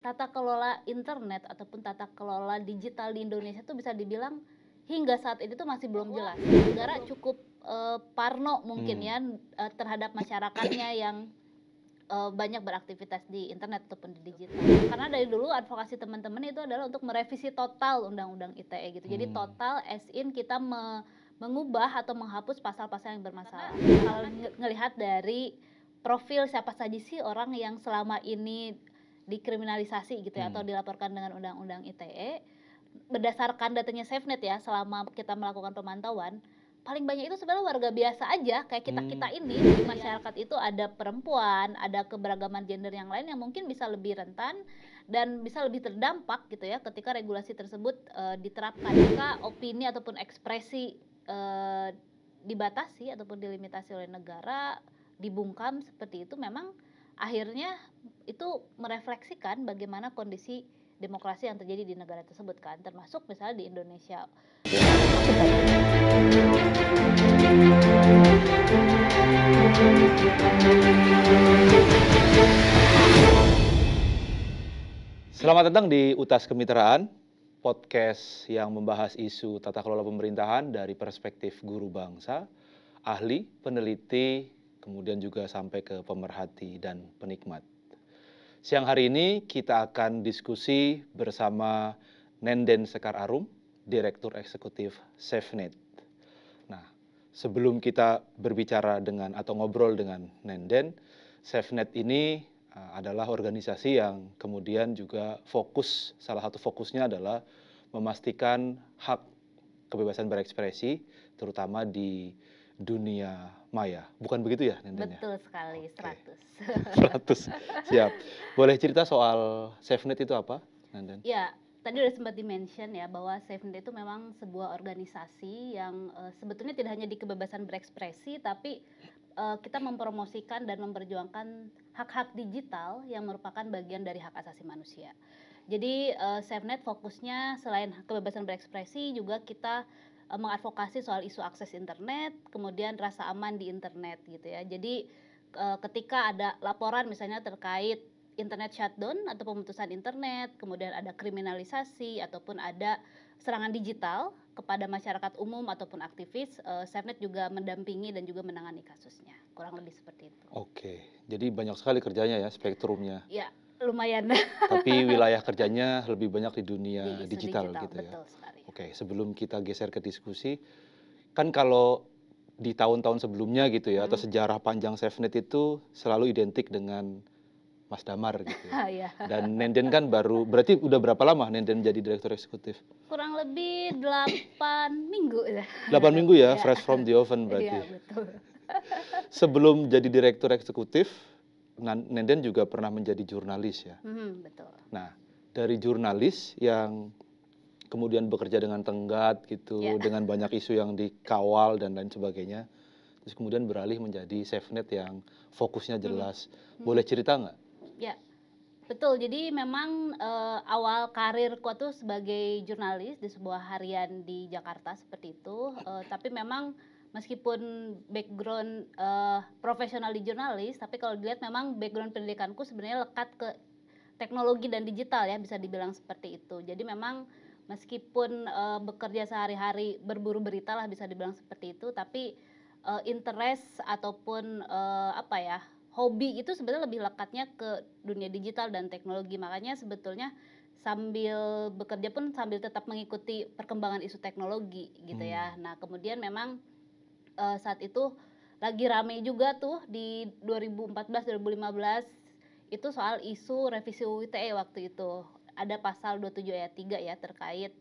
tata kelola internet ataupun tata kelola digital di Indonesia tuh bisa dibilang hingga saat ini tuh masih belum jelas. Negara cukup parno mungkin ya terhadap masyarakatnya yang banyak beraktivitas di internet ataupun di digital. Karena dari dulu advokasi teman-teman itu adalah untuk merevisi total Undang-Undang ITE gitu. Jadi total as in kita mengubah atau menghapus pasal-pasal yang bermasalah. Kalau ngelihat dari profil siapa saja sih orang yang selama ini dikriminalisasi gitu ya atau dilaporkan dengan Undang-Undang ITE, berdasarkan datanya SafeNet ya, selama kita melakukan pemantauan, paling banyak itu sebenarnya warga biasa aja kayak kita ini. Di masyarakat itu ada perempuan, ada keberagaman gender yang lain yang mungkin bisa lebih rentan dan bisa lebih terdampak gitu ya ketika regulasi tersebut diterapkan. Jika opini ataupun ekspresi dibatasi ataupun dilimitasi oleh negara, dibungkam seperti itu, memang akhirnya itu merefleksikan bagaimana kondisi demokrasi yang terjadi di negara tersebut kan, termasuk misalnya di Indonesia. Selamat datang di Utas Kemitraan, podcast yang membahas isu tata kelola pemerintahan dari perspektif guru bangsa, ahli, peneliti, kemudian juga sampai ke pemerhati dan penikmat. Siang hari ini kita akan diskusi bersama Nenden Sekar Arum, Direktur Eksekutif SafeNet. Nah, sebelum kita berbicara dengan atau ngobrol dengan Nenden, SafeNet ini adalah organisasi yang kemudian juga salah satu fokusnya adalah memastikan hak kebebasan berekspresi, terutama di dunia maya. Bukan begitu ya, Nenden? Betul sekali, Oke. 100. 100, siap. Boleh cerita soal SafeNet itu apa, Nenden? Ya, tadi udah sempat di-mention ya bahwa SafeNet itu memang sebuah organisasi yang sebetulnya tidak hanya di kebebasan berekspresi, tapi kita mempromosikan dan memperjuangkan hak-hak digital yang merupakan bagian dari hak asasi manusia. Jadi SafeNet fokusnya selain kebebasan berekspresi juga kita mengadvokasi soal isu akses internet, kemudian rasa aman di internet gitu ya. Jadi ketika ada laporan misalnya terkait internet shutdown atau pemutusan internet, kemudian ada kriminalisasi ataupun ada serangan digital kepada masyarakat umum ataupun aktivis, SafeNet juga mendampingi dan juga menangani kasusnya. Kurang lebih seperti itu. Oke, jadi banyak sekali kerjanya ya, spektrumnya. Ya, lumayan. Tapi wilayah kerjanya lebih banyak di dunia Di isu digital gitu ya. betul sekali. Oke, sebelum kita geser ke diskusi, kan kalau di tahun-tahun sebelumnya gitu ya, atau sejarah panjang SafeNet itu selalu identik dengan Mas Damar gitu ya. Ya. Dan Nenden kan berarti udah berapa lama Nenden jadi direktur eksekutif? Kurang lebih 8 minggu ya. 8 minggu ya, Ya. fresh from the oven berarti. Iya, betul. Sebelum jadi direktur eksekutif, Nenden juga pernah menjadi jurnalis ya. Betul. Nah, dari jurnalis yang kemudian bekerja dengan tenggat gitu, dengan banyak isu yang dikawal dan lain sebagainya, terus kemudian beralih menjadi SafeNet yang fokusnya jelas. Boleh cerita nggak? Ya, betul. Jadi memang awal karirku tuh sebagai jurnalis di sebuah harian di Jakarta seperti itu. Tapi memang meskipun background profesional di jurnalis, tapi kalau dilihat memang background pendidikanku sebenarnya lekat ke teknologi dan digital ya, bisa dibilang seperti itu. Jadi memang meskipun bekerja sehari-hari berburu berita lah bisa dibilang seperti itu, tapi interest ataupun hobi itu sebenarnya lebih lekatnya ke dunia digital dan teknologi. Makanya sebetulnya sambil bekerja pun sambil tetap mengikuti perkembangan isu teknologi gitu ya. Nah kemudian memang saat itu lagi rame juga tuh di 2014-2015 itu soal isu revisi UU ITE waktu itu. Ada pasal 27 ayat 3 ya terkait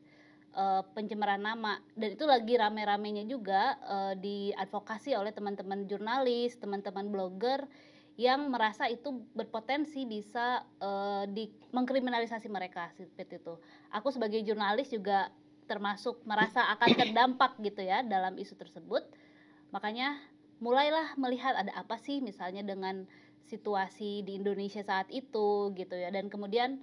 pencemaran nama, dan itu lagi rame-ramenya juga diadvokasi oleh teman-teman jurnalis, teman-teman blogger yang merasa itu berpotensi bisa mengkriminalisasi mereka seperti itu. Aku sebagai jurnalis juga termasuk merasa akan terdampak gitu ya dalam isu tersebut. Makanya mulailah melihat ada apa sih misalnya dengan situasi di Indonesia saat itu gitu ya. Dan kemudian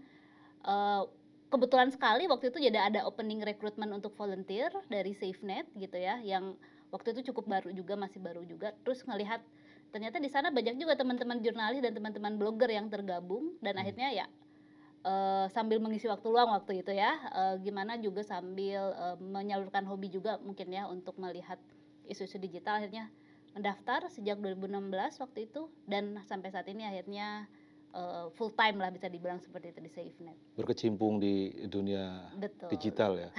kebetulan sekali waktu itu jadi ada opening rekrutmen untuk volunteer dari SafeNet gitu ya, yang waktu itu cukup baru juga, masih baru juga. Terus ngelihat ternyata di sana banyak juga teman-teman jurnalis dan teman-teman blogger yang tergabung, dan akhirnya ya sambil mengisi waktu luang waktu itu ya, gimana juga sambil, menyalurkan hobi juga mungkin ya untuk melihat isu-isu digital, akhirnya mendaftar sejak 2016 waktu itu dan sampai saat ini akhirnya, full time lah bisa dibilang seperti itu di SafeNet. Berkecimpung di dunia Betul. digital ya.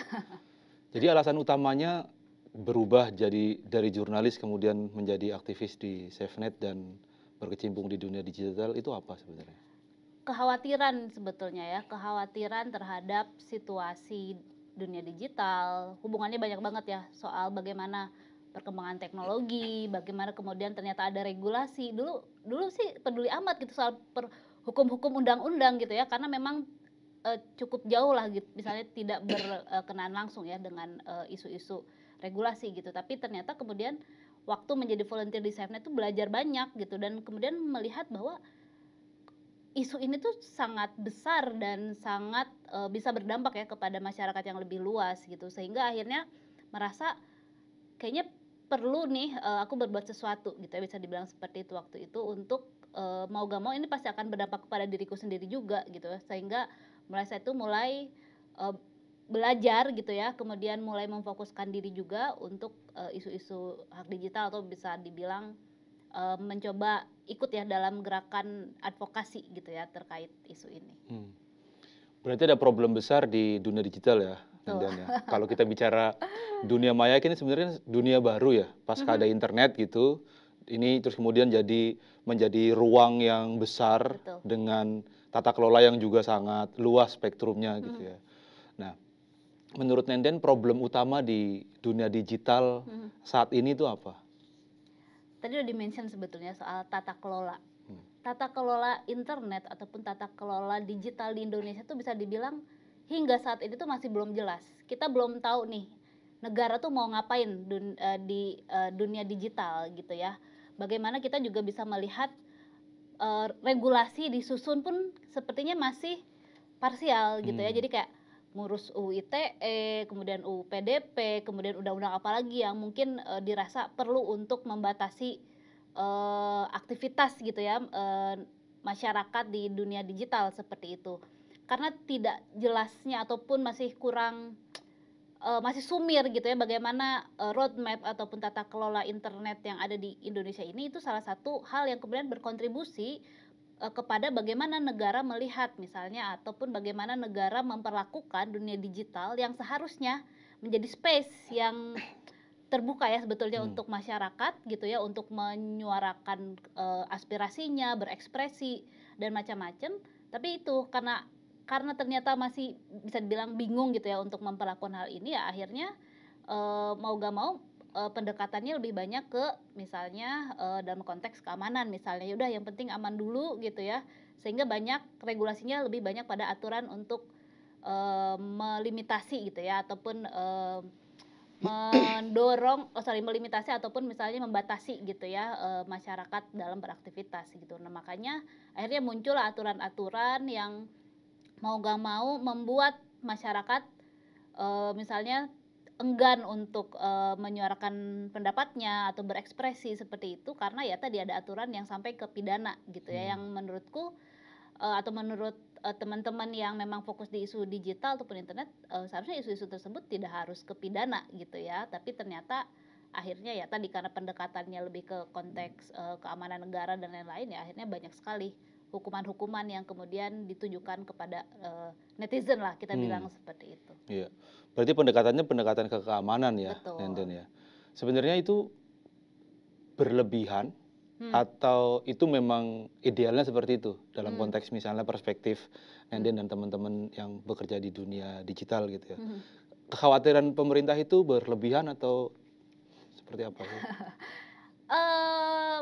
Jadi alasan utamanya berubah jadi dari jurnalis kemudian menjadi aktivis di SafeNet dan berkecimpung di dunia digital itu apa sebenarnya? Kekhawatiran sebetulnya ya, kekhawatiran terhadap situasi dunia digital, hubungannya banyak banget ya soal bagaimana perkembangan teknologi, bagaimana kemudian ternyata ada regulasi. Dulu dulu sih peduli amat gitu soal hukum-hukum undang-undang gitu ya, karena memang, cukup jauh lah gitu, misalnya tidak berkenaan langsung ya dengan, isu-isu regulasi gitu. Tapi ternyata kemudian waktu menjadi volunteer di SafeNet itu belajar banyak gitu dan kemudian melihat bahwa isu ini tuh sangat besar dan sangat, bisa berdampak ya kepada masyarakat yang lebih luas gitu, sehingga akhirnya merasa kayaknya perlu nih, aku berbuat sesuatu gitu ya, bisa dibilang seperti itu waktu itu untuk, mau gak mau ini pasti akan berdampak kepada diriku sendiri juga gitu ya, sehingga mulai saya itu mulai, eee, belajar gitu ya, kemudian mulai memfokuskan diri juga untuk, isu-isu hak digital atau bisa dibilang, mencoba ikut ya dalam gerakan advokasi gitu ya terkait isu ini. Hmm. Berarti ada problem besar di dunia digital ya, Betul. Nenden ya. Kalau kita bicara dunia maya ini sebenarnya dunia baru ya, pasca ada Mhm, internet gitu. Ini terus kemudian menjadi ruang yang besar betul. dengan tata kelola yang juga sangat luas spektrumnya Mhm, gitu ya. Nah, menurut Nenden problem utama di dunia digital mhm. saat ini itu apa? Tadi udah di-mention sebetulnya soal tata kelola. Hmm. Tata kelola internet ataupun tata kelola digital di Indonesia tuh bisa dibilang hingga saat ini tuh masih belum jelas. Kita belum tahu nih negara tuh mau ngapain di, dunia digital gitu ya. Bagaimana kita juga bisa melihat, regulasi disusun pun sepertinya masih parsial gitu ya. Hmm. Jadi kayak ngurus UU ITE, kemudian UU PDP, kemudian undang-undang apa lagi yang mungkin, dirasa perlu untuk membatasi, aktivitas gitu ya, masyarakat di dunia digital seperti itu. Karena tidak jelasnya ataupun masih kurang, masih sumir gitu ya bagaimana, road ataupun tata kelola internet yang ada di Indonesia ini itu salah satu hal yang kemudian berkontribusi, kepada bagaimana negara melihat misalnya ataupun bagaimana negara memperlakukan dunia digital yang seharusnya menjadi space yang terbuka ya sebetulnya Hmm. untuk masyarakat gitu ya, untuk menyuarakan, aspirasinya, berekspresi dan macam-macam. Tapi itu karena ternyata masih bisa dibilang bingung gitu ya untuk memperlakukan hal ini, ya akhirnya, mau gak mau, pendekatannya lebih banyak ke misalnya, dalam konteks keamanan misalnya, ya udah yang penting aman dulu gitu ya. Sehingga banyak regulasinya lebih banyak pada aturan untuk, melimitasi gitu ya ataupun, melimitasi ataupun misalnya membatasi gitu ya, masyarakat dalam beraktivitas gitu. Nah, makanya akhirnya muncul aturan-aturan yang mau gak mau membuat masyarakat, misalnya enggan untuk, menyuarakan pendapatnya atau berekspresi seperti itu karena ya tadi ada aturan yang sampai ke pidana gitu ya, Hmm. yang menurutku, atau menurut, teman-teman yang memang fokus di isu digital ataupun internet, seharusnya isu-isu tersebut tidak harus ke pidana gitu ya, tapi ternyata akhirnya ya tadi karena pendekatannya lebih ke konteks, keamanan negara dan lain-lain, ya akhirnya banyak sekali hukuman-hukuman yang kemudian ditujukan kepada, netizen lah kita Hmm. bilang seperti itu. Iya. Berarti pendekatannya pendekatan ke keamanan ya, Nenden Betul. ya. Sebenarnya itu berlebihan Hmm, atau itu memang idealnya seperti itu dalam hmm, konteks misalnya perspektif hmm, Nenden dan teman-teman yang bekerja di dunia digital gitu ya. hmm. Kekhawatiran pemerintah itu berlebihan atau seperti apa sih? Eee,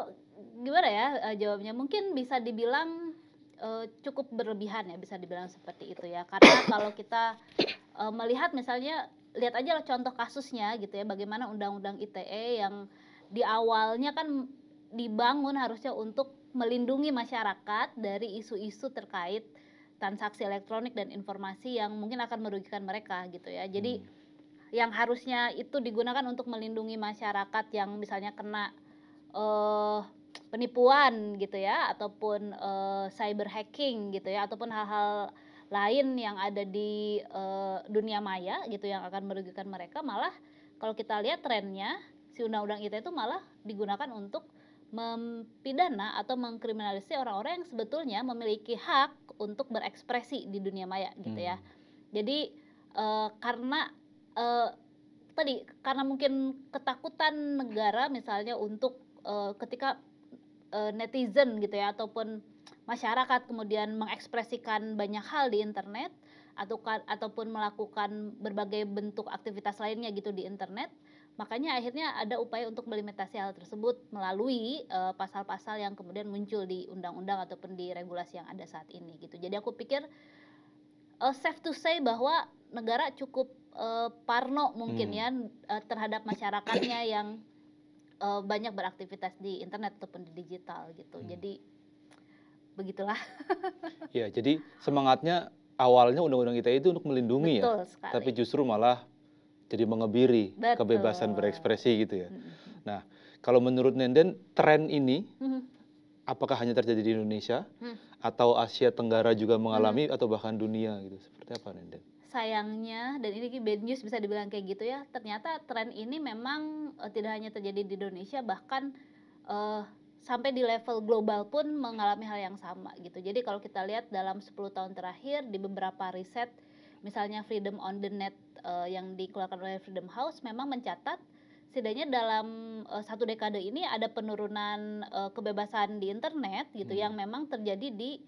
Gimana ya, jawabnya, mungkin bisa dibilang, cukup berlebihan ya, bisa dibilang seperti itu ya. Karena kalau kita, melihat misalnya, lihat aja lah contoh kasusnya gitu ya, bagaimana undang-undang ITE yang di awalnya kan dibangun harusnya untuk melindungi masyarakat dari isu-isu terkait transaksi elektronik dan informasi yang mungkin akan merugikan mereka gitu ya. Hmm. Jadi yang harusnya itu digunakan untuk melindungi masyarakat yang misalnya kena, eee, penipuan gitu ya ataupun, cyber hacking gitu ya ataupun hal-hal lain yang ada di dunia maya gitu yang akan merugikan mereka, malah kalau kita lihat trennya si undang-undang ITE itu malah digunakan untuk mempidana atau mengkriminalisasi orang-orang yang sebetulnya memiliki hak untuk berekspresi di dunia maya gitu ya. Jadi karena karena mungkin ketakutan negara misalnya untuk ketika netizen gitu ya ataupun masyarakat kemudian mengekspresikan banyak hal di internet ataupun melakukan berbagai bentuk aktivitas lainnya gitu di internet, makanya akhirnya ada upaya untuk melimitasi hal tersebut melalui pasal-pasal yang kemudian muncul di undang-undang ataupun di regulasi yang ada saat ini gitu. Jadi aku pikir safe to say bahwa negara cukup parno mungkin ya terhadap masyarakatnya yang banyak beraktivitas di internet ataupun di digital gitu. Jadi begitulah. Ya, jadi semangatnya awalnya undang-undang ITE itu untuk melindungi ya, Betul sekali. tapi justru malah jadi mengebiri Betul. kebebasan berekspresi gitu ya. Nah, kalau menurut Nenden, tren ini apakah hanya terjadi di Indonesia atau Asia Tenggara juga mengalami atau bahkan dunia gitu? Seperti apa Nenden? Sayangnya, dan ini bad news bisa dibilang kayak gitu ya, ternyata tren ini memang tidak hanya terjadi di Indonesia, bahkan sampai di level global pun mengalami hal yang sama gitu. Jadi kalau kita lihat dalam 10 tahun terakhir di beberapa riset, misalnya Freedom on the Net yang dikeluarkan oleh Freedom House memang mencatat setidaknya dalam satu dekade ini ada penurunan kebebasan di internet gitu yang memang terjadi di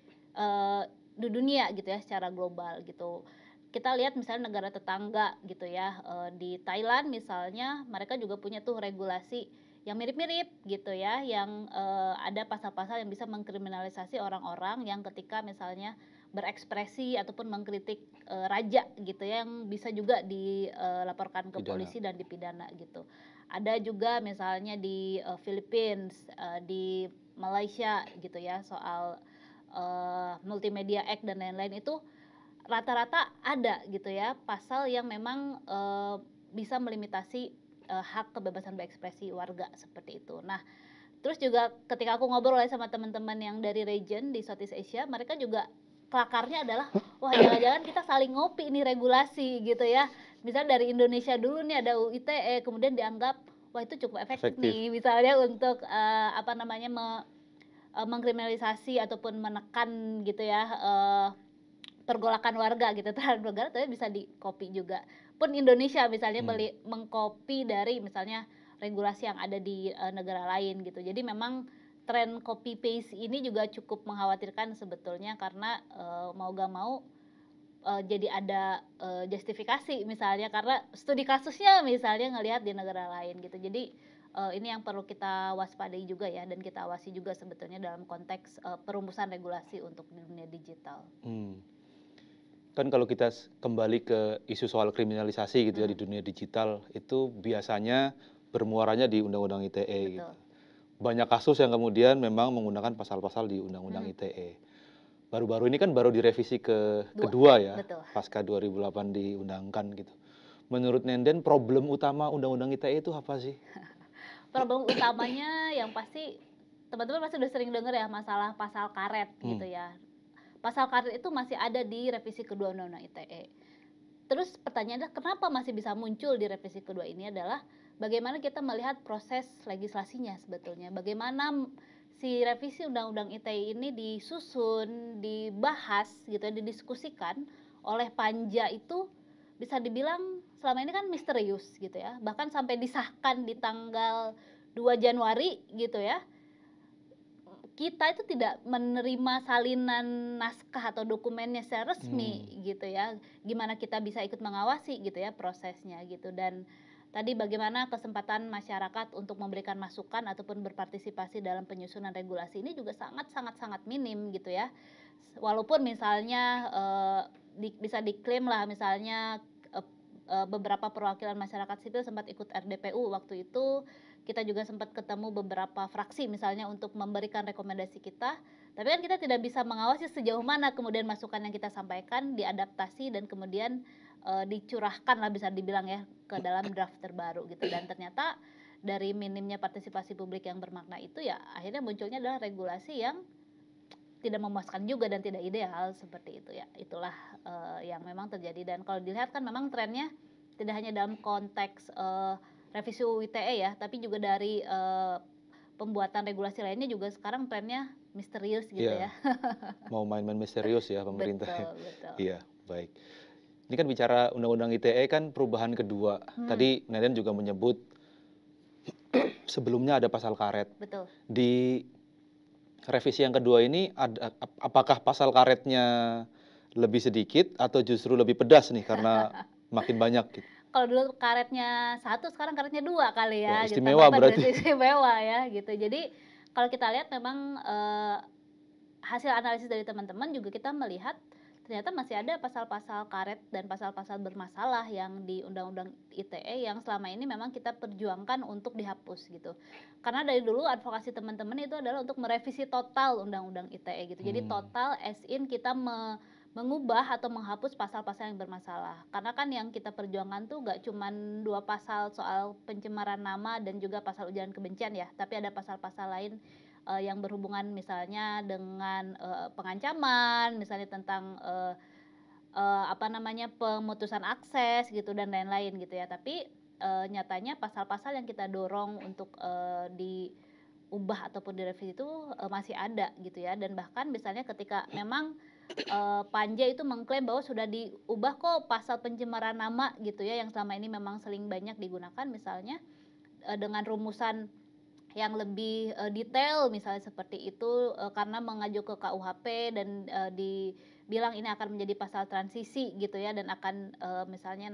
dunia gitu ya secara global gitu. Kita lihat misalnya negara tetangga gitu ya, di Thailand misalnya mereka juga punya tuh regulasi yang mirip-mirip gitu ya, yang ada pasal-pasal yang bisa mengkriminalisasi orang-orang yang ketika misalnya berekspresi ataupun mengkritik raja gitu ya, yang bisa juga dilaporkan ke polisi dan dipidana gitu. Ada juga misalnya di Philippines, di Malaysia gitu ya, soal Multimedia Act dan lain-lain itu rata-rata ada gitu ya pasal yang memang bisa melimitasi hak kebebasan berekspresi warga seperti itu. Nah, terus juga ketika aku ngobrol sama teman-teman yang dari region di Southeast Asia, mereka juga kelakarnya adalah wah jangan-jangan kita saling ngopi ini regulasi gitu ya. Misalnya dari Indonesia dulu nih ada UU ITE, kemudian dianggap wah itu cukup efektif nih misalnya untuk mengkriminalisasi ataupun menekan gitu ya pergolakan warga gitu terhadap negara, tapi bisa di copy juga. Pun Indonesia misalnya mengcopy dari misalnya regulasi yang ada di negara lain gitu. Jadi memang tren copy paste ini juga cukup mengkhawatirkan sebetulnya karena mau gak mau jadi ada justifikasi misalnya karena studi kasusnya misalnya ngelihat di negara lain gitu. Jadi ini yang perlu kita waspadai juga ya, dan kita awasi juga sebetulnya dalam konteks perumusan regulasi untuk di dunia digital. Kan kalau kita kembali ke isu soal kriminalisasi gitu ya di dunia digital, itu biasanya bermuaranya di Undang-Undang ITE gitu. Banyak kasus yang kemudian memang menggunakan pasal-pasal di Undang-Undang ITE. Baru-baru ini kan baru direvisi kedua ya, pasca 2008 diundangkan gitu. Menurut Nenden, problem utama Undang-Undang ITE itu apa sih? Problem utamanya yang pasti teman-teman pasti udah sering dengar ya masalah pasal karet gitu ya. Pasal karet itu masih ada di revisi kedua Undang-Undang ITE. Terus pertanyaannya kenapa masih bisa muncul di revisi kedua ini adalah bagaimana kita melihat proses legislasinya sebetulnya. Bagaimana si revisi Undang-Undang ITE ini disusun, dibahas gitu ya, didiskusikan oleh Panja itu bisa dibilang selama ini kan misterius gitu ya. Bahkan sampai disahkan di tanggal 2 Januari gitu ya. Kita itu tidak menerima salinan naskah atau dokumennya secara resmi gitu ya. Gimana kita bisa ikut mengawasi gitu ya prosesnya gitu. Dan tadi bagaimana kesempatan masyarakat untuk memberikan masukan ataupun berpartisipasi dalam penyusunan regulasi ini juga sangat minim gitu ya. Walaupun misalnya bisa diklaim lah misalnya beberapa perwakilan masyarakat sipil sempat ikut RDPU waktu itu. Kita juga sempat ketemu beberapa fraksi misalnya untuk memberikan rekomendasi kita, tapi kan kita tidak bisa mengawasi sejauh mana kemudian masukan yang kita sampaikan diadaptasi dan kemudian dicurahkan lah bisa dibilang ya ke dalam draft terbaru gitu. Dan ternyata dari minimnya partisipasi publik yang bermakna itu ya akhirnya munculnya adalah regulasi yang tidak memuaskan juga dan tidak ideal seperti itu ya. Itulah yang memang terjadi, dan kalau dilihat kan memang trennya tidak hanya dalam konteks revisi UU ITE ya, tapi juga dari pembuatan regulasi lainnya juga sekarang trennya misterius gitu Iya, ya. mau main-main misterius ya pemerintah. Betul, betul. Iya, baik. Ini kan bicara Undang-Undang ITE kan perubahan kedua. Tadi Neden juga menyebut sebelumnya ada pasal karet. Betul. Di revisi yang kedua ini apakah pasal karetnya lebih sedikit atau justru lebih pedas nih karena makin banyak gitu? Kalau dulu karetnya 1, sekarang karetnya 2 kali Wah, ya, gitu. istimewa Tambah berarti. istimewa ya, gitu. Jadi kalau kita lihat memang hasil analisis dari teman-teman juga kita melihat ternyata masih ada pasal-pasal karet dan pasal-pasal bermasalah yang di Undang-Undang ITE yang selama ini memang kita perjuangkan untuk dihapus gitu. Karena dari dulu advokasi teman-teman itu adalah untuk merevisi total Undang-Undang ITE gitu. Jadi total as in kita mengubah atau menghapus pasal-pasal yang bermasalah. Karena kan yang kita perjuangkan tuh gak cuman 2 pasal soal pencemaran nama dan juga pasal ujaran kebencian ya, tapi ada pasal-pasal lain yang berhubungan misalnya dengan pengancaman, misalnya tentang pemutusan akses gitu dan lain-lain gitu ya. Tapi nyatanya pasal-pasal yang kita dorong untuk diubah ataupun direvisi itu masih ada gitu ya. Dan bahkan misalnya ketika memang Panja itu mengklaim bahwa sudah diubah kok pasal pencemaran nama gitu ya, yang selama ini memang sering banyak digunakan misalnya dengan rumusan yang lebih detail misalnya seperti itu, karena mengajuk ke KUHP dan dibilang ini akan menjadi pasal transisi gitu ya, dan akan misalnya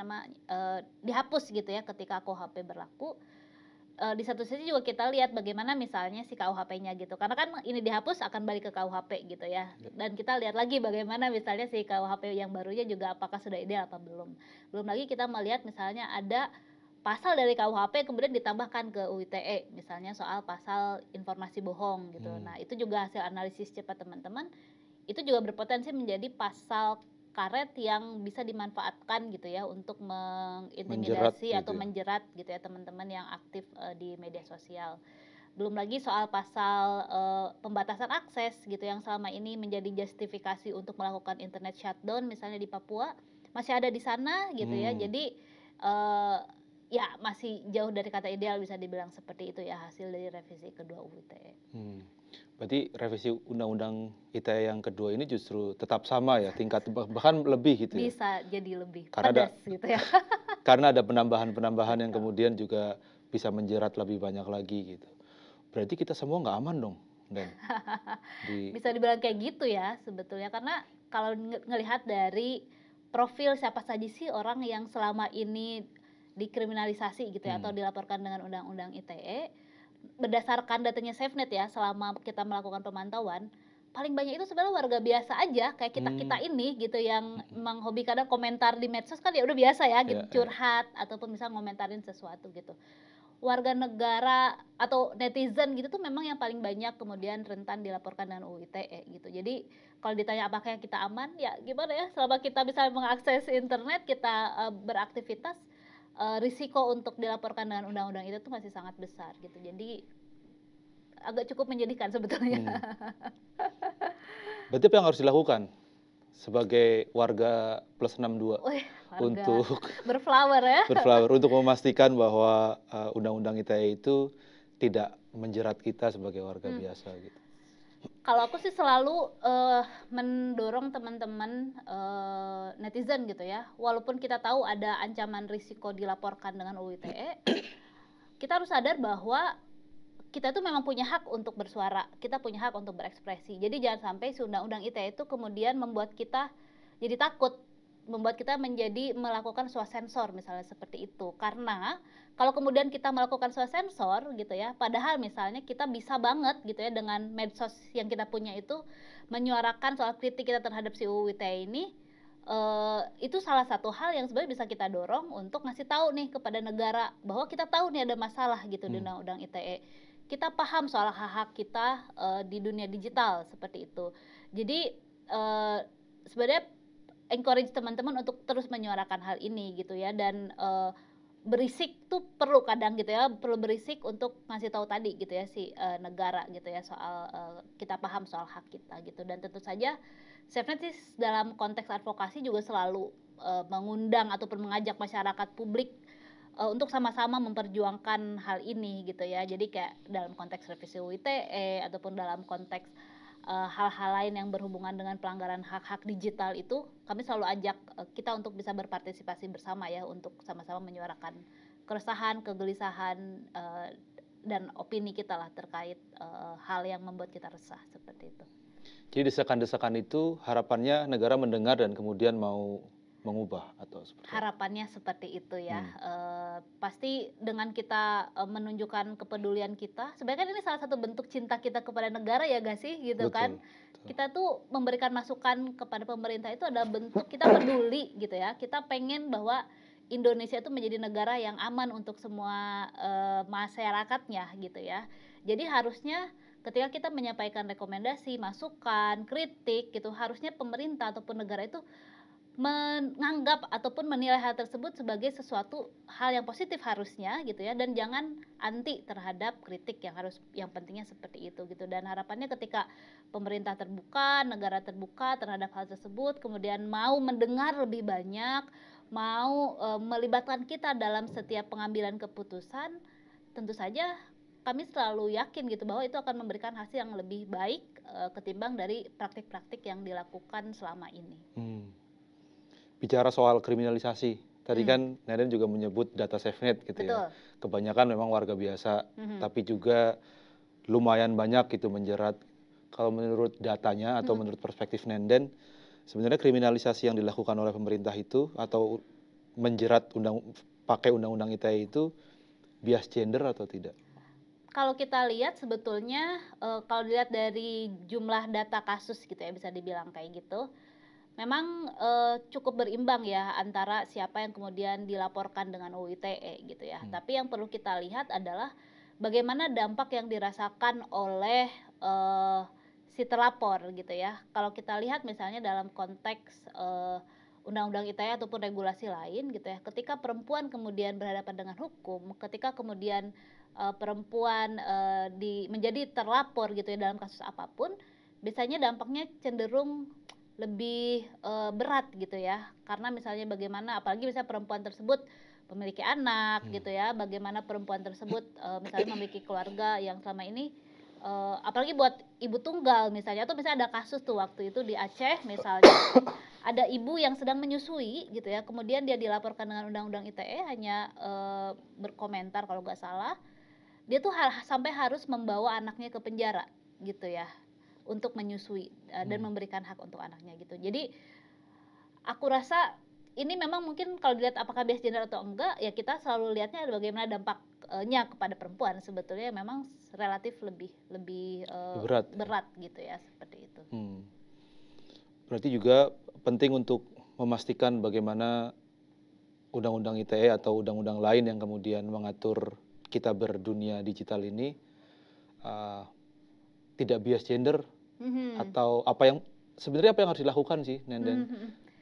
dihapus gitu ya ketika KUHP berlaku. Di satu sisi juga kita lihat bagaimana misalnya si KUHP-nya gitu, karena kan ini dihapus akan balik ke KUHP gitu ya, dan kita lihat lagi bagaimana misalnya si KUHP yang barunya juga apakah sudah ideal apa belum. Belum lagi kita melihat misalnya ada pasal dari KUHP kemudian ditambahkan ke UU ITE, misalnya soal pasal informasi bohong gitu. Nah itu juga hasil analisis cepat teman-teman, itu juga berpotensi menjadi pasal karet yang bisa dimanfaatkan gitu ya untuk mengintimidasi atau menjerat gitu ya teman-teman yang aktif di media sosial. Belum lagi soal pasal pembatasan akses gitu yang selama ini menjadi justifikasi untuk melakukan internet shutdown misalnya di Papua, masih ada di sana gitu ya. Jadi ya masih jauh dari kata ideal bisa dibilang seperti itu ya hasil dari revisi kedua UU ITE. Berarti revisi Undang-Undang ITE yang kedua ini justru tetap sama ya, tingkat bahkan lebih gitu ya? Bisa jadi lebih Karena pedas gitu ya. karena ada penambahan-penambahan yang kemudian juga bisa menjerat lebih banyak lagi gitu. Berarti kita semua nggak aman dong, Den? Bisa dibilang kayak gitu ya sebetulnya, karena kalau ngelihat dari profil siapa saja sih orang yang selama ini dikriminalisasi gitu ya atau dilaporkan dengan Undang-Undang ITE, berdasarkan datanya SafeNet ya, selama kita melakukan pemantauan, paling banyak itu sebenarnya warga biasa aja kayak kita ini gitu, yang memang hobi kadang komentar di medsos kan ya udah biasa ya gitu, curhat ataupun misalnya ngomentarin sesuatu gitu. Warga negara atau netizen gitu tuh memang yang paling banyak kemudian rentan dilaporkan dengan UU ITE gitu. Jadi kalau ditanya apakah kita aman, ya gimana ya, selama kita bisa mengakses internet, kita beraktivitas, risiko untuk dilaporkan dengan undang-undang itu tuh masih sangat besar gitu. Jadi agak cukup menyedihkan sebetulnya. Berarti apa yang harus dilakukan sebagai warga plus 62 untuk berflower ya? berflower untuk memastikan bahwa Undang-Undang ITE itu tidak menjerat kita sebagai warga biasa gitu? Kalau aku sih selalu mendorong teman-teman netizen gitu ya, walaupun kita tahu ada ancaman risiko dilaporkan dengan UU ITE, kita harus sadar bahwa kita tuh memang punya hak untuk bersuara, kita punya hak untuk berekspresi. Jadi jangan sampai si Undang-Undang ITE itu kemudian membuat kita jadi takut, membuat kita menjadi melakukan swasensor misalnya seperti itu. Karena kalau kemudian kita melakukan swasensor gitu ya, padahal misalnya kita bisa banget gitu ya dengan medsos yang kita punya itu menyuarakan soal kritik kita terhadap si UU ITE ini, itu salah satu hal yang sebenarnya bisa kita dorong untuk ngasih tahu nih kepada negara bahwa kita tahu nih ada masalah gitu di Undang-Undang ITE. Kita paham soal hak-hak kita di dunia digital seperti itu. Jadi sebenarnya encourage teman-teman untuk terus menyuarakan hal ini gitu ya, dan berisik tuh perlu kadang gitu ya, perlu berisik untuk ngasih tahu tadi gitu ya si negara gitu ya soal kita paham soal hak kita gitu. Dan tentu saja SafeNet sih dalam konteks advokasi juga selalu mengundang ataupun mengajak masyarakat publik untuk sama-sama memperjuangkan hal ini gitu ya. Jadi kayak dalam konteks revisi UU ITE ataupun dalam konteks hal-hal lain yang berhubungan dengan pelanggaran hak-hak digital itu, kami selalu ajak kita untuk bisa berpartisipasi bersama ya, untuk sama-sama menyuarakan keresahan, kegelisahan dan opini kita lah terkait hal yang membuat kita resah seperti itu. Jadi desakan-desakan itu harapannya negara mendengar dan kemudian mau mengubah atau seperti apa? Harapannya seperti itu ya. Pasti dengan kita menunjukkan kepedulian kita, sebenarnya kan ini salah satu bentuk cinta kita kepada negara ya gak sih gitu kan. Betul. Kita tuh memberikan masukan kepada pemerintah itu adalah bentuk kita peduli gitu ya. Kita pengen bahwa Indonesia itu menjadi negara yang aman untuk semua masyarakatnya gitu ya. Jadi harusnya ketika kita menyampaikan rekomendasi, masukan, kritik gitu, harusnya pemerintah ataupun negara itu menganggap ataupun menilai hal tersebut sebagai sesuatu hal yang positif harusnya gitu ya, dan jangan anti terhadap kritik yang pentingnya seperti itu gitu. Dan harapannya ketika pemerintah terbuka, negara terbuka terhadap hal tersebut, kemudian mau mendengar lebih banyak, mau melibatkan kita dalam setiap pengambilan keputusan, tentu saja kami selalu yakin gitu bahwa itu akan memberikan hasil yang lebih baik ketimbang dari praktik-praktik yang dilakukan selama ini. Bicara soal kriminalisasi, tadi kan Nenden juga menyebut data SafeNet gitu. Betul. Ya. Kebanyakan memang warga biasa, tapi juga lumayan banyak gitu menjerat. Kalau menurut datanya atau menurut perspektif Nenden, sebenarnya kriminalisasi yang dilakukan oleh pemerintah itu atau menjerat pakai undang-undang ITE itu bias gender atau tidak? Kalau kita lihat sebetulnya kalau dilihat dari jumlah data kasus gitu ya, bisa dibilang kayak gitu, memang cukup berimbang ya antara siapa yang kemudian dilaporkan dengan UU ITE gitu ya. Tapi yang perlu kita lihat adalah bagaimana dampak yang dirasakan oleh si terlapor gitu ya. Kalau kita lihat misalnya dalam konteks undang-undang ITE ataupun regulasi lain gitu ya, ketika perempuan kemudian berhadapan dengan hukum, ketika kemudian perempuan menjadi terlapor gitu ya dalam kasus apapun, biasanya dampaknya cenderung lebih berat gitu ya, karena misalnya bagaimana, apalagi misalnya perempuan tersebut memiliki anak gitu ya, bagaimana perempuan tersebut misalnya memiliki keluarga yang selama ini apalagi buat ibu tunggal misalnya, atau misalnya ada kasus tuh waktu itu di Aceh misalnya, ada ibu yang sedang menyusui gitu ya, kemudian dia dilaporkan dengan undang-undang ITE, hanya berkomentar kalau nggak salah, dia tuh sampai harus membawa anaknya ke penjara gitu ya, untuk menyusui dan memberikan hak untuk anaknya gitu. Jadi aku rasa ini memang mungkin kalau dilihat apakah bias gender atau enggak, ya kita selalu lihatnya bagaimana dampaknya kepada perempuan, sebetulnya memang relatif lebih berat gitu ya, seperti itu. Berarti juga penting untuk memastikan bagaimana undang-undang ITE atau undang-undang lain yang kemudian mengatur kita berdunia digital ini tidak bias gender atau sebenarnya apa yang harus dilakukan sih Nenden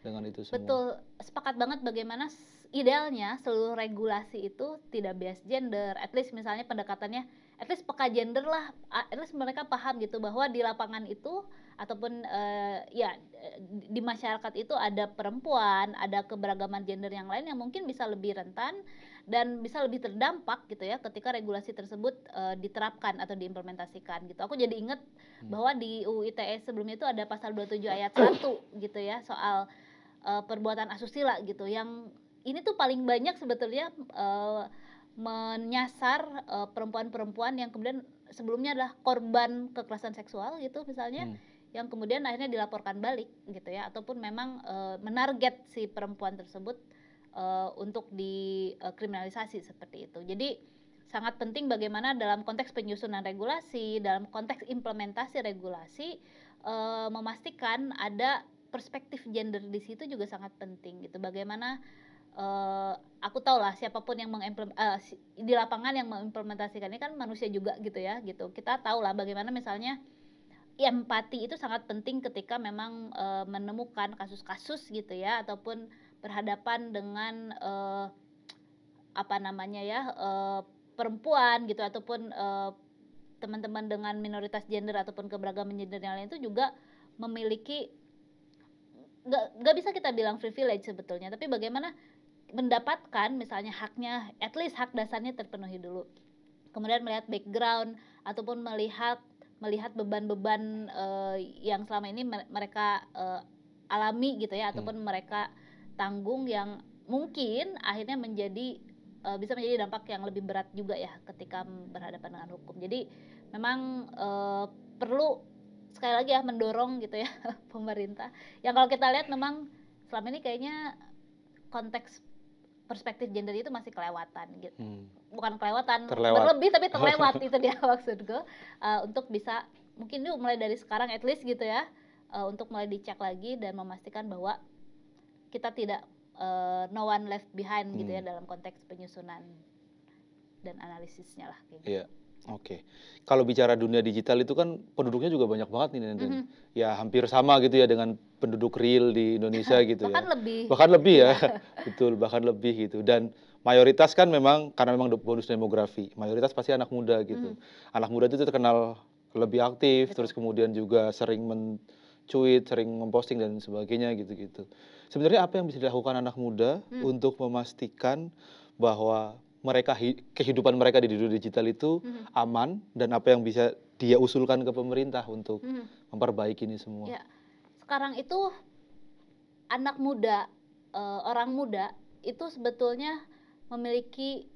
dengan itu semua? Betul, sepakat banget bagaimana idealnya seluruh regulasi itu tidak bias gender, at least misalnya pendekatannya at least peka gender lah, at least mereka paham gitu bahwa di lapangan itu ataupun di masyarakat itu ada perempuan, ada keberagaman gender yang lain yang mungkin bisa lebih rentan dan bisa lebih terdampak gitu ya ketika regulasi tersebut diterapkan atau diimplementasikan gitu. Aku jadi ingat bahwa di UU ITE sebelumnya itu ada pasal 27 ayat 1 gitu ya, soal perbuatan asusila gitu, yang ini tuh paling banyak sebetulnya menyasar perempuan-perempuan yang kemudian sebelumnya adalah korban kekerasan seksual gitu misalnya, yang kemudian akhirnya dilaporkan balik gitu ya, ataupun memang menarget si perempuan tersebut untuk dikriminalisasi seperti itu. Jadi sangat penting bagaimana dalam konteks penyusunan regulasi, dalam konteks implementasi regulasi, memastikan ada perspektif gender di situ juga sangat penting gitu. Bagaimana aku tahu lah siapapun yang di lapangan yang mengimplementasikan ini kan manusia juga gitu ya gitu. Kita tahu lah bagaimana misalnya empati itu sangat penting ketika memang menemukan kasus-kasus gitu ya, ataupun berhadapan dengan apa namanya ya, perempuan gitu ataupun teman-teman dengan minoritas gender ataupun keberagaman gender yang lain itu juga memiliki, nggak bisa kita bilang privilege sebetulnya, tapi bagaimana mendapatkan misalnya haknya, at least hak dasarnya terpenuhi dulu. Kemudian melihat background ataupun melihat beban-beban yang selama ini mereka alami gitu ya, ataupun mereka tanggung yang mungkin akhirnya bisa menjadi dampak yang lebih berat juga ya ketika berhadapan dengan hukum. Jadi memang perlu sekali lagi ya mendorong gitu ya pemerintah. Yang kalau kita lihat memang selama ini kayaknya konteks perspektif gender itu masih kelewatan gitu. Bukan kelewatan, berlebih tapi terlewat itu dia maksudku. Untuk bisa mungkin yuk mulai dari sekarang at least gitu ya, untuk mulai dicek lagi dan memastikan bahwa kita tidak no one left behind gitu ya dalam konteks penyusunan dan analisisnya lah kayak gitu. Iya. Oke. Kalau bicara dunia digital itu kan penduduknya juga banyak banget nih, Nenden. Ya hampir sama gitu ya dengan penduduk real di Indonesia gitu bahkan ya. lebih. Bahkan lebih ya. Betul, bahkan lebih gitu. Dan mayoritas kan memang karena memang bonus demografi. Mayoritas pasti anak muda gitu. Anak muda itu terkenal lebih aktif, terus kemudian juga sering mencuit, sering memposting dan sebagainya gitu-gitu. Sebenarnya apa yang bisa dilakukan anak muda untuk memastikan bahwa kehidupan mereka di dunia digital itu aman, dan apa yang bisa dia usulkan ke pemerintah untuk memperbaiki ini semua? Ya, sekarang itu anak muda, orang muda itu sebetulnya memiliki,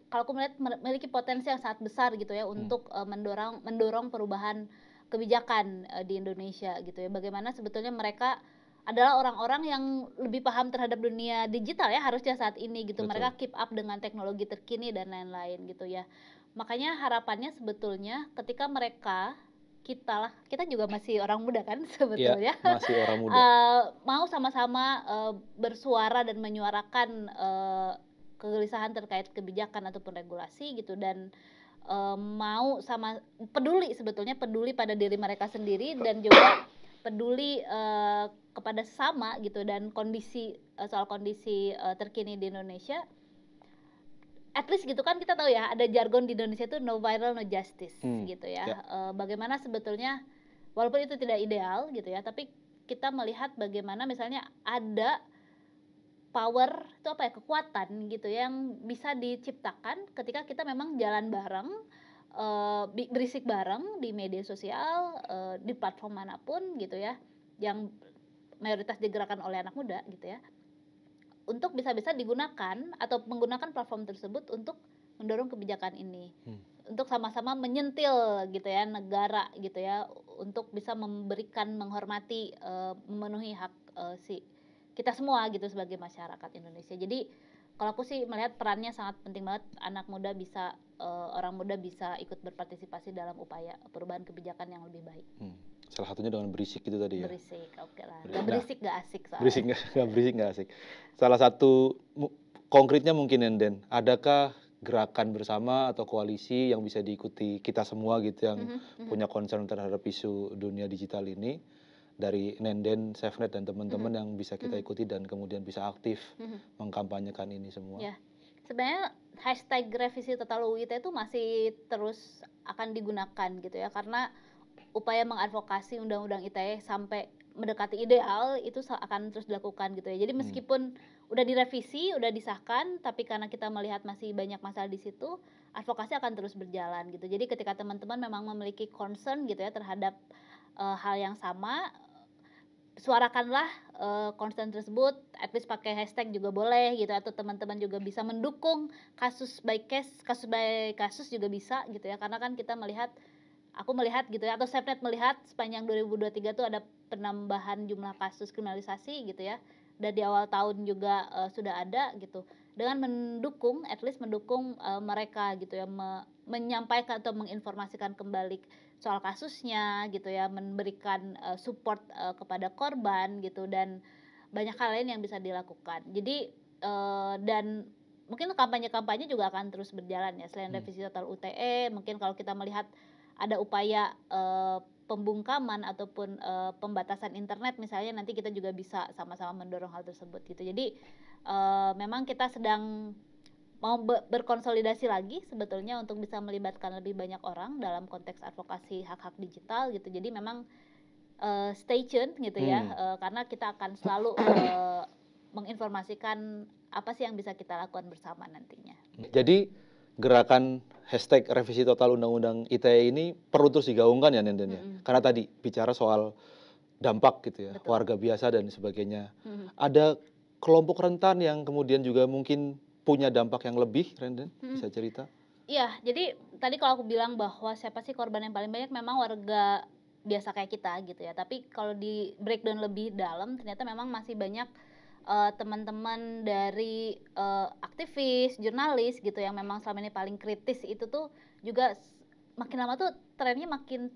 kalau aku melihat memiliki potensi yang sangat besar gitu ya untuk mendorong perubahan kebijakan di Indonesia gitu ya. Bagaimana sebetulnya mereka adalah orang-orang yang lebih paham terhadap dunia digital ya harusnya saat ini gitu. Betul. Mereka keep up dengan teknologi terkini dan lain-lain gitu ya. Makanya harapannya sebetulnya ketika kita juga masih orang muda kan sebetulnya. Iya, masih orang muda. Mau sama-sama bersuara dan menyuarakan kegelisahan terkait kebijakan ataupun regulasi gitu, dan mau sebetulnya peduli pada diri mereka sendiri dan juga peduli kepada sesama gitu, dan soal kondisi terkini di Indonesia. At least gitu kan kita tahu ya, ada jargon di Indonesia itu no viral no justice gitu ya. Bagaimana sebetulnya walaupun itu tidak ideal gitu ya, tapi kita melihat bagaimana misalnya ada power itu apa ya, kekuatan gitu yang bisa diciptakan ketika kita memang jalan bareng, berisik bareng di media sosial, di platform manapun gitu ya, yang mayoritas digerakkan oleh anak muda gitu ya, untuk bisa-bisa digunakan atau menggunakan platform tersebut untuk mendorong kebijakan ini, untuk sama-sama menyentil gitu ya negara gitu ya, untuk bisa menghormati, memenuhi hak kita semua gitu sebagai masyarakat Indonesia. Jadi kalau aku sih melihat perannya sangat penting banget, orang muda bisa ikut berpartisipasi dalam upaya perubahan kebijakan yang lebih baik. Salah satunya dengan berisik itu tadi ya. Berisik, oke lah. Berisik gak asik soalnya. Berisik nggak asik. Salah satu konkretnya mungkin, Nenden, adakah gerakan bersama atau koalisi yang bisa diikuti kita semua gitu yang punya concern terhadap isu dunia digital ini, dari Nenden, SafeNet dan teman-teman yang bisa kita ikuti dan kemudian bisa aktif mengkampanyekan ini semua? Ya, sebenarnya hashtag revisi total UU ITE itu masih terus akan digunakan gitu ya, karena upaya mengadvokasi undang-undang ITE sampai mendekati ideal itu akan terus dilakukan gitu ya. Jadi meskipun udah direvisi, udah disahkan, tapi karena kita melihat masih banyak masalah di situ, advokasi akan terus berjalan gitu. Jadi ketika teman-teman memang memiliki concern gitu ya terhadap hal yang sama, suarakanlah concern tersebut, at least pakai hashtag juga boleh gitu, atau teman-teman juga bisa mendukung kasus by kasus juga bisa gitu ya, karena kan aku melihat gitu ya, atau SafeNet melihat sepanjang 2023 itu ada penambahan jumlah kasus kriminalisasi gitu ya, dan di awal tahun juga sudah ada gitu, dengan at least mendukung mereka gitu ya, menyampaikan atau menginformasikan kembali soal kasusnya gitu ya, memberikan support kepada korban gitu, dan banyak hal lain yang bisa dilakukan. Jadi dan mungkin kampanye-kampanye juga akan terus berjalan ya, selain revisi total UTE, mungkin kalau kita melihat ada upaya pembungkaman ataupun pembatasan internet misalnya, nanti kita juga bisa sama-sama mendorong hal tersebut gitu. Jadi memang kita sedang mau berkonsolidasi lagi sebetulnya untuk bisa melibatkan lebih banyak orang dalam konteks advokasi hak-hak digital gitu. Jadi memang stay tune gitu ya, karena kita akan selalu menginformasikan apa sih yang bisa kita lakukan bersama nantinya. Jadi gerakan hashtag revisi total Undang-Undang ITE ini perlu terus digaungkan ya Nenden ya. Karena tadi bicara soal dampak gitu ya, Betul. warga biasa dan sebagainya. Ada kelompok rentan yang kemudian juga mungkin punya dampak yang lebih, Nenden, bisa cerita? Iya, jadi tadi kalau aku bilang bahwa siapa sih korban yang paling banyak, memang warga biasa kayak kita gitu ya. Tapi kalau di breakdown lebih dalam, ternyata memang masih banyak teman-teman dari aktivis, jurnalis gitu yang memang selama ini paling kritis itu tuh juga makin lama tuh trennya makin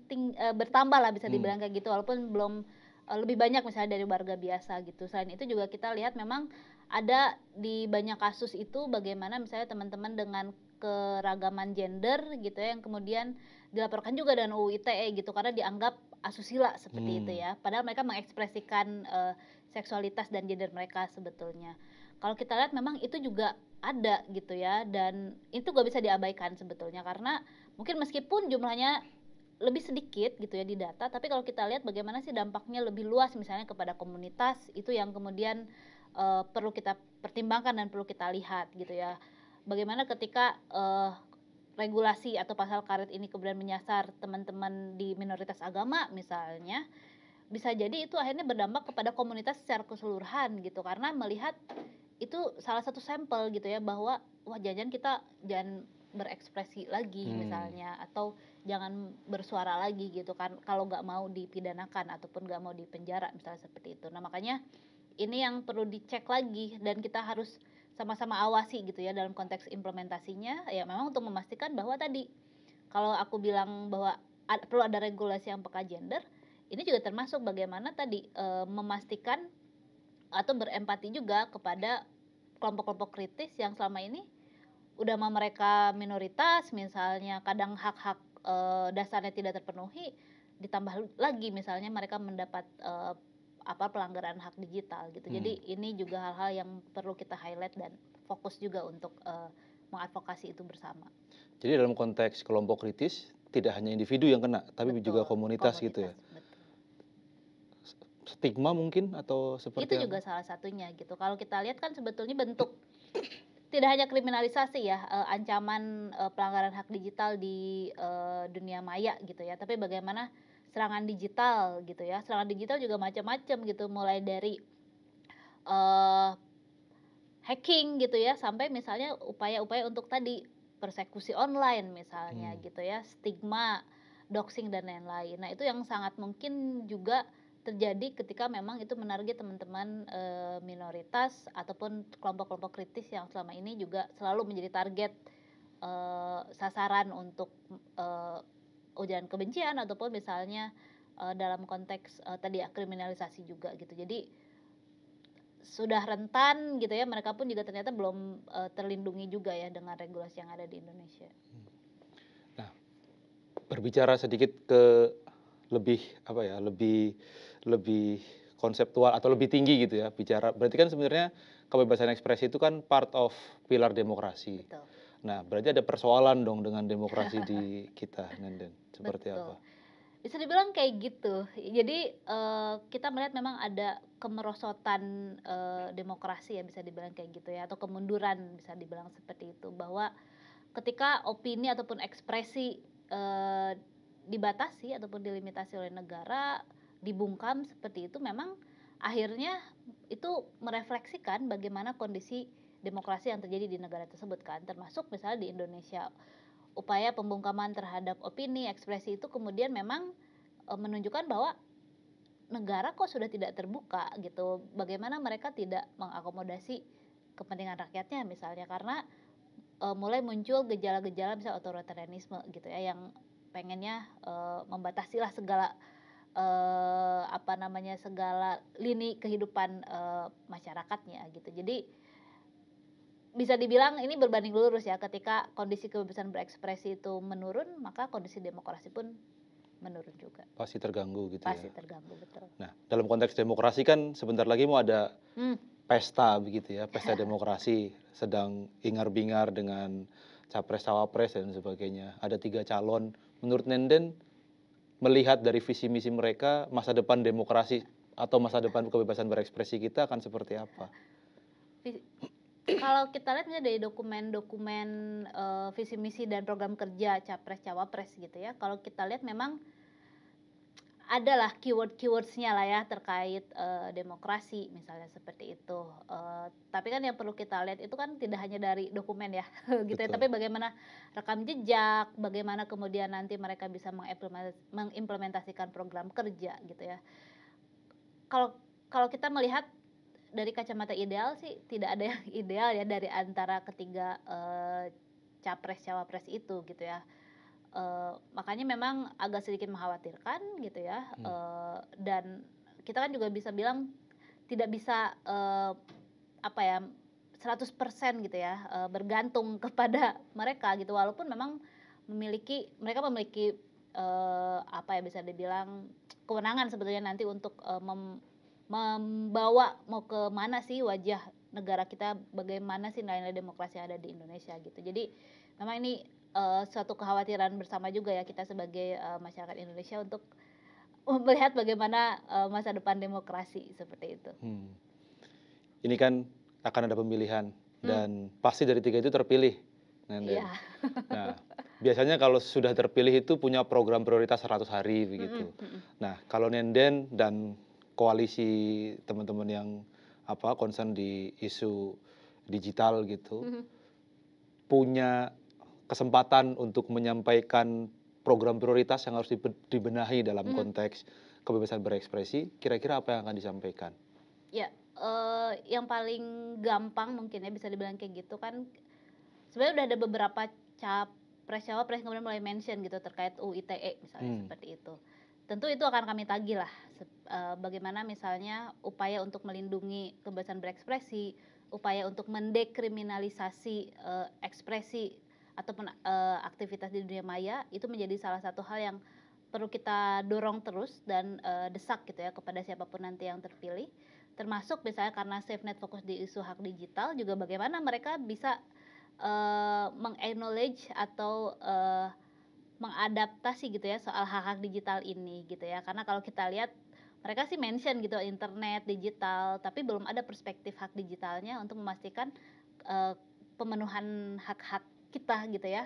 bertambah lah bisa dibilang kayak gitu, walaupun belum lebih banyak misalnya dari warga biasa gitu. Selain itu juga kita lihat memang ada di banyak kasus itu bagaimana misalnya teman-teman dengan keragaman gender gitu ya yang kemudian dilaporkan juga dengan UU ITE gitu karena dianggap asusila seperti itu ya, padahal mereka mengekspresikan seksualitas dan gender mereka sebetulnya. Kalau kita lihat memang itu juga ada gitu ya, dan itu gak bisa diabaikan sebetulnya karena mungkin meskipun jumlahnya lebih sedikit gitu ya di data, tapi kalau kita lihat bagaimana sih dampaknya lebih luas misalnya kepada komunitas, itu yang kemudian perlu kita pertimbangkan dan perlu kita lihat gitu ya. Bagaimana ketika regulasi atau pasal karet ini kemudian menyasar teman-teman di minoritas agama misalnya, bisa jadi itu akhirnya berdampak kepada komunitas secara keseluruhan gitu, karena melihat itu salah satu sampel gitu ya bahwa wah jangan kita jangan berekspresi lagi misalnya, atau jangan bersuara lagi gitu kan kalau nggak mau dipidanakan ataupun nggak mau dipenjara misalnya seperti itu. Nah makanya ini yang perlu dicek lagi dan kita harus sama-sama awasi gitu ya dalam konteks implementasinya ya, memang untuk memastikan bahwa tadi kalau aku bilang bahwa perlu ada regulasi yang peka gender, ini juga termasuk bagaimana tadi memastikan atau berempati juga kepada kelompok-kelompok kritis yang selama ini udah mah mereka minoritas misalnya, kadang hak-hak dasarnya tidak terpenuhi, ditambah lagi misalnya mereka mendapat pelanggaran hak digital gitu. Jadi ini juga hal-hal yang perlu kita highlight dan fokus juga untuk mengadvokasi itu bersama. Jadi dalam konteks kelompok kritis tidak hanya individu yang kena, tapi juga komunitas gitu ya. Betul. Stigma mungkin atau seperti Itu juga apa? salah satunya gitu. Kalau kita lihat kan sebetulnya bentuk tidak hanya kriminalisasi ya, ancaman pelanggaran hak digital di dunia maya gitu ya, tapi bagaimana serangan digital gitu ya. Serangan digital juga macam-macam gitu, mulai dari hacking gitu ya, sampai misalnya upaya-upaya untuk tadi persekusi online misalnya gitu ya, stigma, doxing dan lain-lain. Nah itu yang sangat mungkin juga terjadi ketika memang itu menarget teman-teman minoritas ataupun kelompok-kelompok kritis yang selama ini juga selalu menjadi target sasaran untuk ujaran kebencian ataupun misalnya dalam konteks tadi ya kriminalisasi juga gitu. Jadi sudah rentan gitu ya, mereka pun juga ternyata belum terlindungi juga ya dengan regulasi yang ada di Indonesia. Nah, berbicara sedikit ke lebih apa ya, lebih konseptual atau lebih tinggi gitu ya, bicara berarti kan sebenarnya kebebasan ekspresi itu kan part of pilar demokrasi. Betul. Nah, berarti ada persoalan dong dengan demokrasi di kita, Nenden. Seperti Betul. apa? Bisa dibilang kayak gitu. Jadi kita melihat memang ada kemerosotan demokrasi ya bisa dibilang kayak gitu ya, atau kemunduran bisa dibilang seperti itu, bahwa ketika opini ataupun ekspresi dibatasi ataupun dilimitasi oleh negara, dibungkam seperti itu, memang akhirnya itu merefleksikan bagaimana kondisi demokrasi yang terjadi di negara tersebut kan, termasuk misalnya di Indonesia. Upaya pembungkaman terhadap opini, ekspresi itu kemudian memang menunjukkan bahwa negara kok sudah tidak terbuka gitu. Bagaimana mereka tidak mengakomodasi kepentingan rakyatnya misalnya, karena mulai muncul gejala-gejala misalnya otoritarianisme gitu ya, yang pengennya membatasilah segala segala lini kehidupan masyarakatnya gitu. Jadi bisa dibilang ini berbanding lurus ya, ketika kondisi kebebasan berekspresi itu menurun, maka kondisi demokrasi pun menurun juga. Pasti terganggu gitu Pasti ya. terganggu, betul. Nah, dalam konteks demokrasi kan sebentar lagi mau ada pesta begitu ya, pesta demokrasi, sedang ingar-bingar dengan capres cawapres dan sebagainya. Ada 3 calon. Menurut Nenden, melihat dari visi misi mereka, masa depan demokrasi atau masa depan kebebasan berekspresi kita akan seperti apa? Kalau kita lihat misalnya dari dokumen-dokumen visi misi dan program kerja capres cawapres gitu ya, kalau kita lihat memang adalah keyword-keywordsnya lah ya terkait demokrasi misalnya seperti itu. Tapi kan yang perlu kita lihat itu kan tidak hanya dari dokumen ya gitu ya, Betul. tapi bagaimana rekam jejak, bagaimana kemudian nanti mereka bisa mengimplementasikan program kerja gitu ya. Kalau kalau kita melihat dari kacamata ideal sih tidak ada yang ideal ya dari antara ketiga capres cawapres itu gitu ya. Makanya memang agak sedikit mengkhawatirkan gitu ya. Dan kita kan juga bisa bilang tidak bisa apa ya 100% gitu ya bergantung kepada mereka gitu, walaupun memang mereka memiliki apa ya bisa dibilang kewenangan sebetulnya nanti untuk membawa mau ke mana sih wajah negara kita, bagaimana sih nilai-nilai demokrasi yang ada di Indonesia gitu. Jadi memang ini suatu kekhawatiran bersama juga ya kita sebagai masyarakat Indonesia untuk melihat bagaimana masa depan demokrasi seperti itu. Ini kan akan ada pemilihan dan pasti dari 3 itu terpilih, Nenden. Iya. Nah, biasanya kalau sudah terpilih itu punya program prioritas 100 hari begitu. Nah, kalau Nenden dan koalisi teman-teman yang concern di isu digital gitu, punya kesempatan untuk menyampaikan program prioritas yang harus dibenahi dalam konteks kebebasan berekspresi, kira-kira apa yang akan disampaikan? Ya, yang paling gampang mungkin ya bisa dibilang kayak gitu kan, sebenarnya udah ada beberapa capres cawapres kemudian mulai mention gitu terkait UU ITE misalnya seperti itu. Tentu itu akan kami tagih lah, bagaimana misalnya upaya untuk melindungi kebebasan berekspresi, upaya untuk mendekriminalisasi ekspresi ataupun aktivitas di dunia maya, itu menjadi salah satu hal yang perlu kita dorong terus dan desak gitu ya kepada siapapun nanti yang terpilih. Termasuk misalnya karena SafeNet fokus di isu hak digital, juga bagaimana mereka bisa meng-acknowledge atau mengadaptasi gitu ya soal hak-hak digital ini gitu ya. Karena kalau kita lihat mereka sih mention gitu internet, digital, tapi belum ada perspektif hak digitalnya untuk memastikan pemenuhan hak-hak kita gitu ya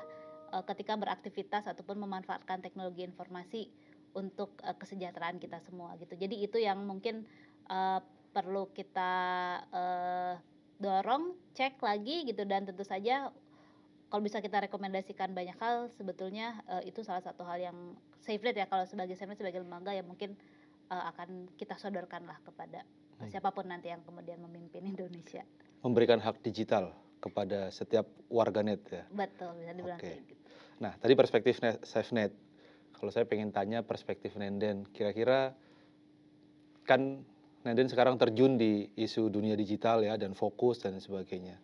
ketika beraktivitas ataupun memanfaatkan teknologi informasi untuk kesejahteraan kita semua gitu. Jadi itu yang mungkin perlu kita dorong, cek lagi gitu, dan tentu saja kalau bisa kita rekomendasikan banyak hal sebetulnya itu salah satu hal yang SafeNet ya, kalau sebagai SafeNet sebagai lembaga yang mungkin akan kita sodorkan lah kepada siapapun nanti yang kemudian memimpin Indonesia. Memberikan hak digital kepada setiap warganet ya. Betul, bisa dibilang kayak gitu. Nah, tadi perspektif SafeNet. Kalau saya pengen tanya perspektif Nenden, kira-kira kan Nenden sekarang terjun di isu dunia digital ya dan fokus dan sebagainya.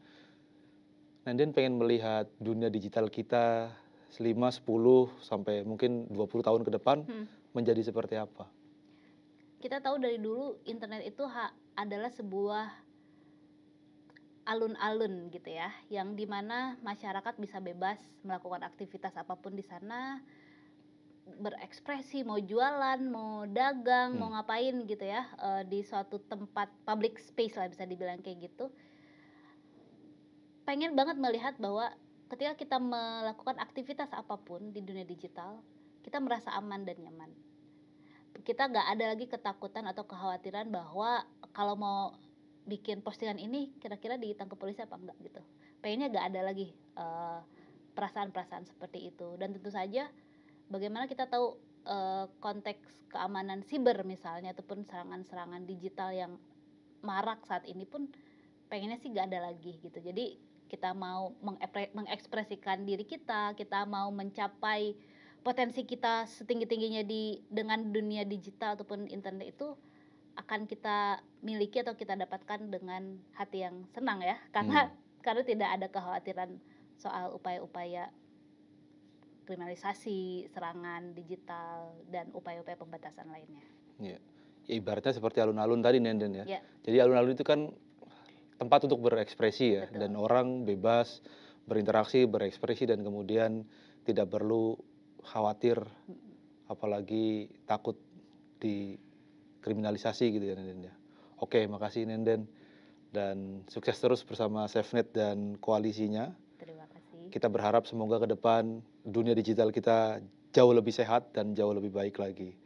Nenden pengen melihat dunia digital kita 5, 10 sampai mungkin 20 tahun ke depan menjadi seperti apa? Kita tahu dari dulu internet itu adalah sebuah alun-alun gitu ya, yang dimana masyarakat bisa bebas melakukan aktivitas apapun di sana, berekspresi, mau jualan, mau dagang, mau ngapain gitu ya, di suatu tempat public space lah bisa dibilang kayak gitu. Pengen banget melihat bahwa ketika kita melakukan aktivitas apapun di dunia digital, kita merasa aman dan nyaman. Kita nggak ada lagi ketakutan atau kekhawatiran bahwa kalau mau bikin postingan ini kira-kira ditangkap polisi apa enggak gitu. Pengennya nggak ada lagi perasaan-perasaan seperti itu. Dan tentu saja bagaimana kita tahu konteks keamanan siber misalnya ataupun serangan-serangan digital yang marak saat ini pun pengennya sih nggak ada lagi gitu. Jadi kita mau mengekspresikan diri kita mau mencapai potensi kita setinggi-tingginya dengan dunia digital ataupun internet itu akan kita miliki atau kita dapatkan dengan hati yang senang ya, karena tidak ada kekhawatiran soal upaya-upaya kriminalisasi, serangan digital, dan upaya-upaya pembatasan lainnya. Ya, ibaratnya seperti alun-alun tadi Nenden ya. Ya. Jadi alun-alun itu kan tempat untuk berekspresi ya, Betul. dan orang bebas berinteraksi, berekspresi, dan kemudian tidak perlu khawatir, apalagi takut dikriminalisasi gitu ya Nenden ya. Oke, makasih Nenden, dan sukses terus bersama SafeNet dan koalisinya. Terima kasih. Kita berharap semoga ke depan dunia digital kita jauh lebih sehat dan jauh lebih baik lagi.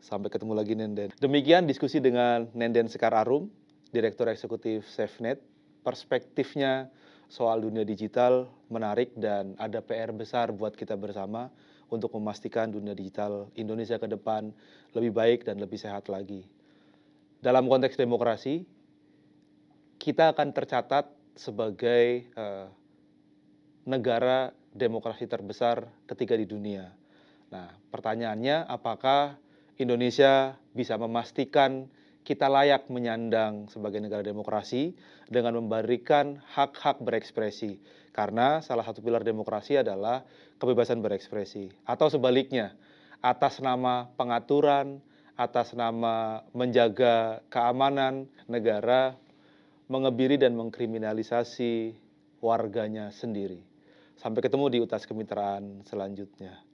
Sampai ketemu lagi Nenden. Demikian diskusi dengan Nenden Sekar Arum, Direktur Eksekutif SafeNet. Perspektifnya soal dunia digital menarik dan ada PR besar buat kita bersama untuk memastikan dunia digital Indonesia ke depan lebih baik dan lebih sehat lagi. Dalam konteks demokrasi, kita akan tercatat sebagai negara demokrasi terbesar ketiga di dunia. Nah, pertanyaannya apakah Indonesia bisa memastikan kita layak menyandang sebagai negara demokrasi dengan memberikan hak-hak berekspresi. Karena salah satu pilar demokrasi adalah kebebasan berekspresi. Atau sebaliknya, atas nama pengaturan, atas nama menjaga keamanan negara, mengebiri dan mengkriminalisasi warganya sendiri. Sampai ketemu di Utas Kemitraan selanjutnya.